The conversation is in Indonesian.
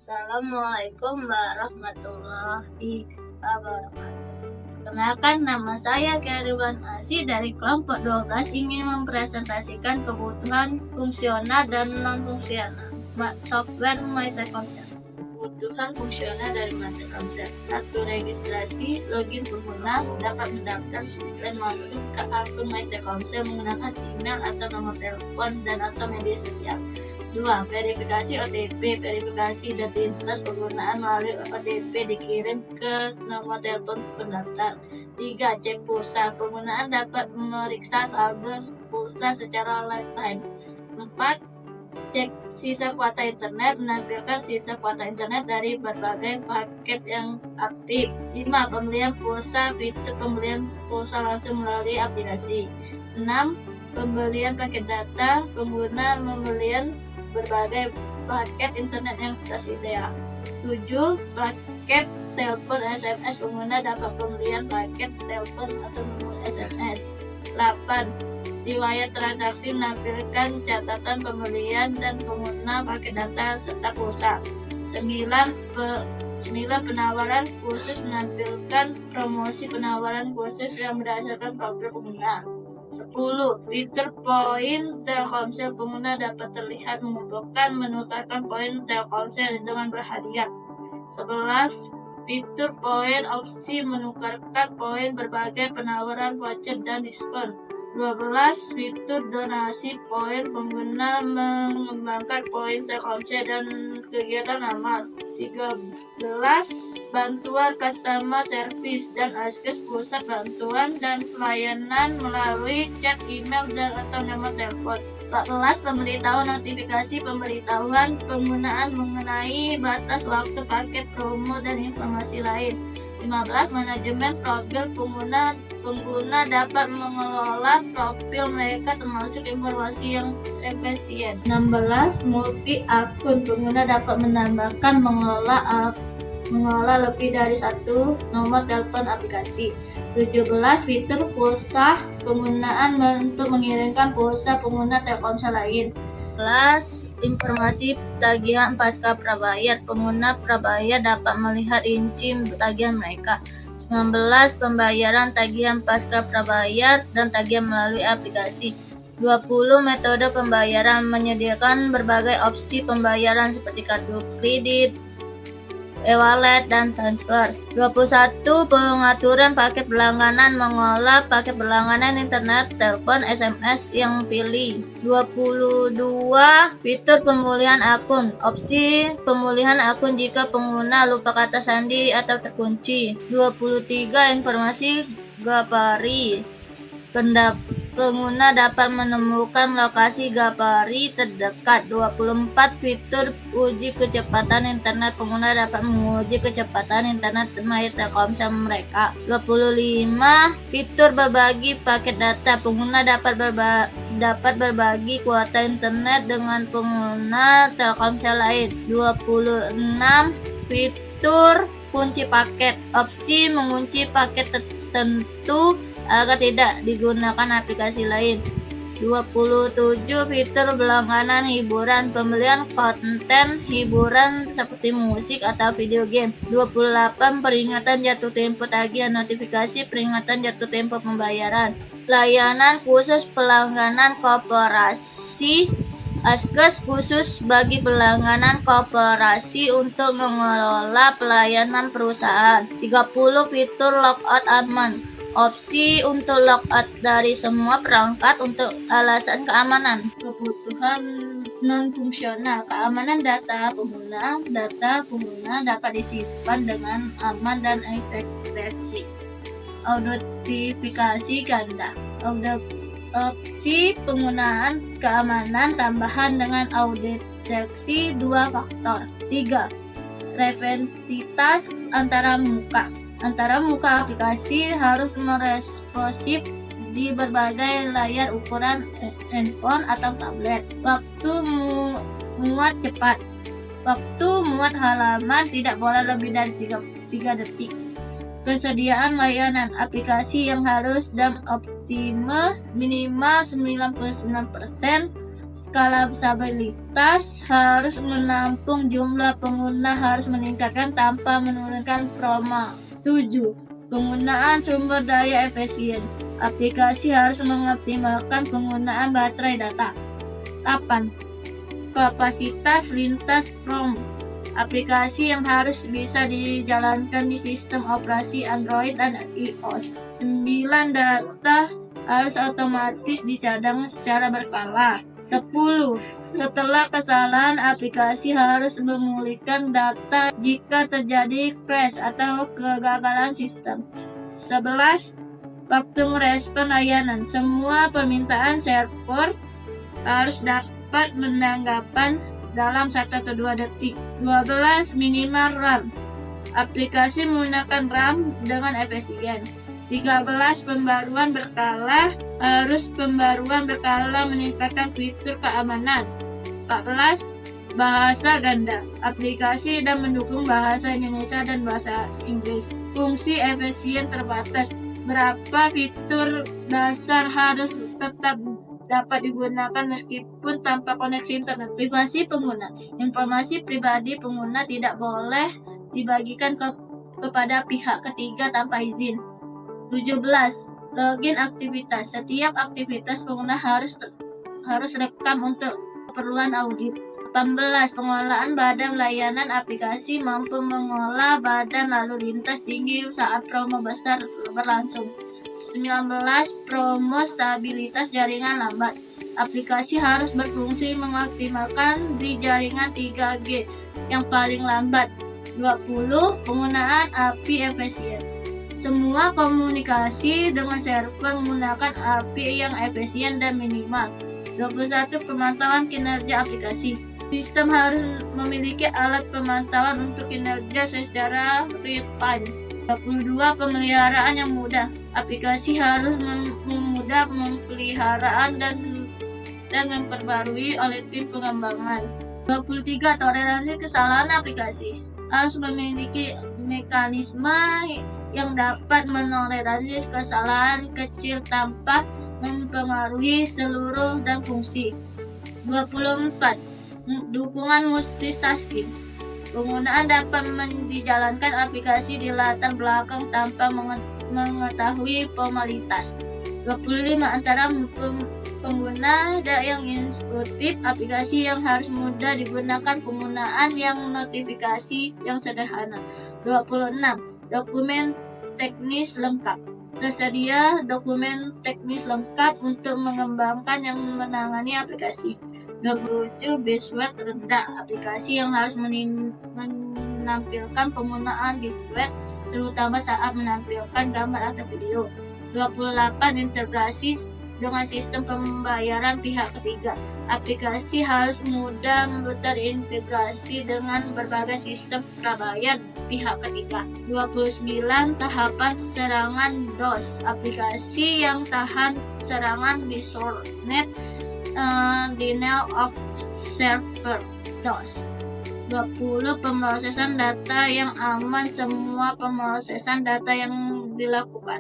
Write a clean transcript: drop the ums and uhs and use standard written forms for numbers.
Assalamualaikum warahmatullahi wabarakatuh. Kenalkan, nama saya Keriwan Asi dari kelompok 12 ingin mempresentasikan kebutuhan fungsional dan non-fungsional software MyTelkomsel. Kebutuhan fungsional dari MyTelkomsel: 1. Registrasi. Login pengguna dapat mendaftar dan masuk ke akun MyTelkomsel menggunakan email atau nomor telepon dan atau media sosial. 2. Verifikasi OTP. Verifikasi identitas penggunaan melalui OTP dikirim ke nomor telepon pendaftar. 3. Cek pulsa. Penggunaan dapat memeriksa saldo pulsa secara lifetime. 4. Cek sisa kuota internet. Menampilkan sisa kuota internet dari berbagai paket yang aktif. 5. Pembelian pulsa. Fitur pembelian pulsa langsung melalui aplikasi. 6. Pembelian paket data. Pengguna membelian berbagai paket internet yang tersedia. 7. Paket telepon SMS. Pengguna dapat pembelian paket telepon atau SMS. 8. Riwayat transaksi menampilkan catatan pembelian dan pengguna paket data serta pulsa. 9. Penawaran khusus menampilkan promosi penawaran khusus yang berdasarkan profil pengguna. 10. Fitur poin Telkomsel. Pengguna dapat terlihat mengumpulkan menukarkan poin Telkomsel dengan berhadiah. 11. Fitur poin opsi menukarkan poin berbagai penawaran voucher dan diskon. 12. Fitur donasi poin. Pengguna mengembangkan poin Telkomsel dan kegiatan amal. 13. Bantuan customer service dan akses pusat bantuan dan pelayanan melalui chat, email, dan atau nomor telepon. 14. Pemberitahuan notifikasi pemberitahuan penggunaan mengenai batas waktu paket promo dan informasi lain. 15. Manajemen profil pengguna. Pengguna dapat mengelola profil mereka termasuk informasi yang efisien. 16. Multi akun. Pengguna dapat menambahkan mengelola lebih dari satu nomor telepon aplikasi. 17. Fitur pulsa. Penggunaan untuk mengirimkan pulsa pengguna Telkomsel lain. 18. Informasi tagihan pasca prabayar. Pengguna prabayar dapat melihat rinci tagihan mereka. 19. Pembayaran tagihan pasca prabayar dan tagihan melalui aplikasi. 20. Metode pembayaran. Menyediakan berbagai opsi pembayaran seperti kartu kredit, e-wallet, dan transfer. 21. Pengaturan paket berlangganan. Mengolah paket berlangganan internet, telepon, SMS yang pilih. 22. Fitur pemulihan akun. Opsi pemulihan akun jika pengguna lupa kata sandi atau terkunci. 23. Informasi Gapari. Pengguna dapat menemukan lokasi Gapari terdekat. 24. Fitur uji kecepatan internet. Pengguna dapat menguji kecepatan internet MyTelkomsel mereka. 25. Fitur berbagi paket data. Pengguna dapat berbagi kuota internet dengan pengguna Telkomsel lain. 26. Fitur kunci paket. Opsi mengunci paket tertentu agar tidak digunakan aplikasi lain. 27. Fitur berlangganan hiburan. Pembelian konten hiburan seperti musik atau video game. 28. Peringatan jatuh tempo tagihan. Notifikasi peringatan jatuh tempo pembayaran. Layanan khusus pelangganan koperasi. Askes khusus bagi pelangganan koperasi untuk mengelola pelayanan perusahaan. 30. Fitur logout aman. Opsi untuk logout dari semua perangkat untuk alasan keamanan. Kebutuhan non-fungsional. Keamanan data pengguna. Data pengguna dapat disimpan dengan aman dan enkripsi. Autentifikasi ganda. Opsi penggunaan keamanan tambahan dengan autentifikasi 2 faktor. 3. Reventitas antara muka. Antara muka aplikasi harus meresponsif di berbagai layar ukuran handphone atau tablet. Waktu muat cepat. Waktu muat halaman tidak boleh lebih dari 3 detik. Persediaan layanan aplikasi yang harus dan optime minimal 99%. Skalabilitas harus menampung jumlah pengguna harus meningkatkan tanpa menurunkan performa. 7. Penggunaan sumber daya efisien. Aplikasi harus mengoptimalkan penggunaan baterai data. 8. Kapasitas lintas ROM. Aplikasi yang harus bisa dijalankan di sistem operasi Android dan iOS. 9. Data harus otomatis dicadang secara berkala. 10. Setelah kesalahan, aplikasi harus memulihkan data jika terjadi crash atau kegagalan sistem. 11. Waktu merespon layanan. Semua permintaan server harus dapat menanggapan dalam 1 atau 2 detik. 12. Minimal RAM. Aplikasi menggunakan RAM dengan efisien. 13. Pembaruan berkala. Pembaruan berkala meningkatkan fitur keamanan. 14. Bahasa ganda. Aplikasi dan mendukung bahasa Indonesia dan bahasa Inggris. Fungsi efisien terbatas. Berapa fitur dasar harus tetap dapat digunakan meskipun tanpa koneksi internet. Privasi pengguna. Informasi pribadi pengguna tidak boleh dibagikan kepada pihak ketiga tanpa izin. 17. Login aktivitas. Setiap aktivitas pengguna harus rekam untuk keperluan audit. 18. Pengelolaan badan layanan. Aplikasi mampu mengolah badan lalu lintas tinggi saat promo besar berlangsung. 19. Promo stabilitas jaringan lambat. Aplikasi harus berfungsi mengoptimalkan di jaringan 3G yang paling lambat. 20. Penggunaan API efisien. Semua komunikasi dengan server menggunakan API yang efisien dan minimal. 21. Pemantauan kinerja aplikasi. Sistem harus memiliki alat pemantauan untuk kinerja secara real-time. 22. Pemeliharaan yang mudah. Aplikasi harus mudah pemeliharaan dan memperbarui oleh tim pengembangan. 23. Toleransi kesalahan aplikasi. Harus memiliki mekanisme yang dapat menoleransi kesalahan kecil tanpa mempengaruhi seluruh dan fungsi. 24. Dukungan multitasking. Penggunaan dapat dijalankan aplikasi di latar belakang tanpa mengetahui formalitas. 25. Antara pengguna yang instruktif. Aplikasi yang harus mudah digunakan, penggunaan yang notifikasi yang sederhana. 26. Dokumen teknis lengkap. Tersedia dokumen teknis lengkap untuk mengembangkan yang menangani aplikasi. 27. Bitrate rendah. Aplikasi yang harus menampilkan penggunaan bitrate terutama saat menampilkan gambar atau video. 28. Integrasi dengan sistem pembayaran pihak ketiga. Aplikasi harus mudah terintegrasi dengan berbagai sistem prabayar pihak ketiga. 29. Tahapan serangan DOS. Aplikasi yang tahan serangan BitTorrent, denial of server DOS. 20. Pemrosesan data yang aman. Semua pemrosesan data yang dilakukan